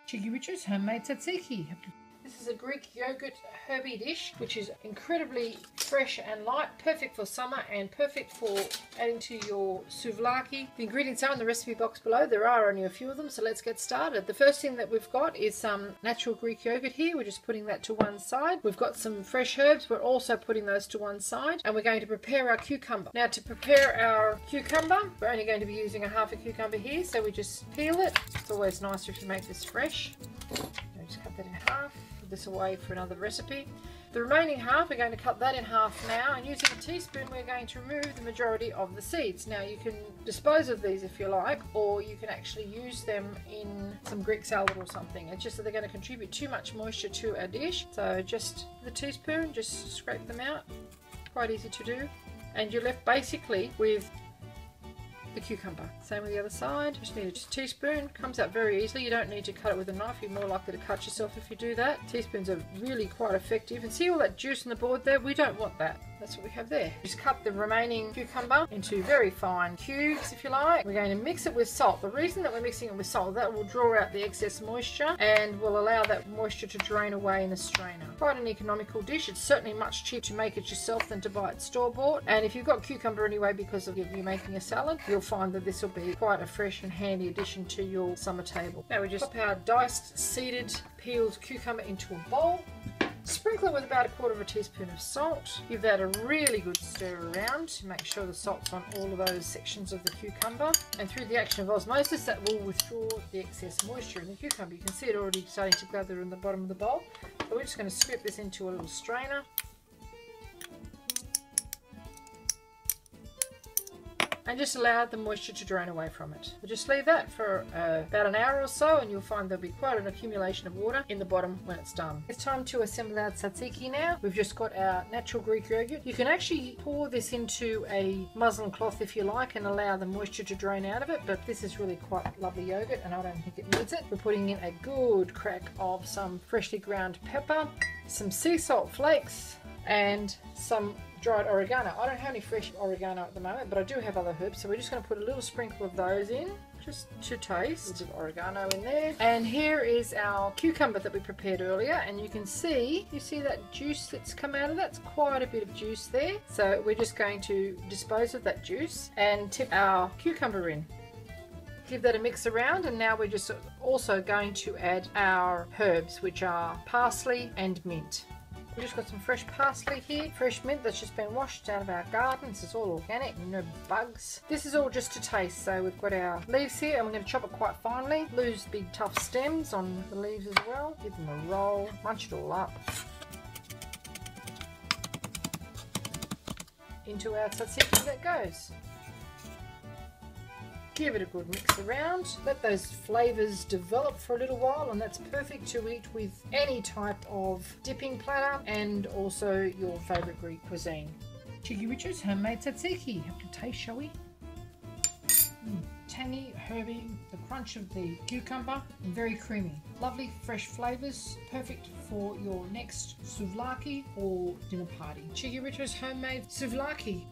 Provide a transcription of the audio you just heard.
Cheekyricho's homemade tzatziki. This is a Greek yogurt herby dish, which is incredibly fresh and light, perfect for summer and perfect for adding to your souvlaki. The ingredients are in the recipe box below. There are only a few of them, so let's get started. The first thing that we've got is some natural Greek yogurt here. We're just putting that to one side. We've got some fresh herbs. We're also putting those to one side, and we're going to prepare our cucumber. Now, to prepare our cucumber, we're only going to be using a half a cucumber here, so we just peel it. It's always nicer if you make this fresh. Just cut that in half. Put this away for another recipe. The remaining half, we're going to cut that in half now, and using a teaspoon we're going to remove the majority of the seeds. Now you can dispose of these if you like, or you can actually use them in some Greek salad or something. It's just that they're going to contribute too much moisture to our dish. So just the teaspoon, just scrape them out. Quite easy to do. And you're left basically with the cucumber. Same with the other side. Just need a teaspoon. Comes out very easily. You don't need to cut it with a knife. You're more likely to cut yourself if you do that. Teaspoons are really quite effective. And see all that juice on the board there? We don't want that. That's what we have there. Just cut the remaining cucumber into very fine cubes if you like. We're going to mix it with salt. The reason that we're mixing it with salt, that will draw out the excess moisture and will allow that moisture to drain away in the strainer. Quite an economical dish. It's certainly much cheaper to make it yourself than to buy it store-bought. And if you've got cucumber anyway because of you making a salad, you'll find that this will be quite a fresh and handy addition to your summer table. Now we just pop our diced, seeded, peeled cucumber into a bowl. Sprinkle it with about 1/4 teaspoon of salt. Give that a really good stir around to make sure the salt's on all of those sections of the cucumber. And through the action of osmosis, that will withdraw the excess moisture in the cucumber. You can see it already starting to gather in the bottom of the bowl. So we're just going to scoop this into a little strainer. And just allow the moisture to drain away from it. We'll just leave that for about an hour or so, and you'll find there'll be quite an accumulation of water in the bottom when it's done. It's time to assemble our tzatziki now. We've just got our natural Greek yogurt. You can actually pour this into a muslin cloth if you like and allow the moisture to drain out of it, but this is really quite lovely yogurt and I don't think it needs it. We're putting in a good crack of some freshly ground pepper, some sea salt flakes, and some dried oregano. I don't have any fresh oregano at the moment, but I do have other herbs, so we're just going to put a little sprinkle of those in, just to taste. A little bit of oregano in there. And here is our cucumber that we prepared earlier, and you see that juice that's come out of that? It's quite a bit of juice there. So we're just going to dispose of that juice and tip our cucumber in. Give that a mix around, and now we're just also going to add our herbs, which are parsley and mint. We've just got some fresh parsley here, fresh mint that's just been washed out of our garden. This is all organic, no bugs. This is all just to taste. So we've got our leaves here, and we're going to chop it quite finely. Lose big tough stems on the leaves as well. Give them a roll, munch it all up into our tzatziki that goes. Give it a good mix around. Let those flavours develop for a little while, and that's perfect to eat with any type of dipping platter and also your favourite Greek cuisine. Cheekyricho's homemade tzatziki. Have to taste, shall we? Tangy, herby, the crunch of the cucumber, and very creamy. Lovely fresh flavours, perfect for your next souvlaki or dinner party. Cheekyricho's homemade souvlaki.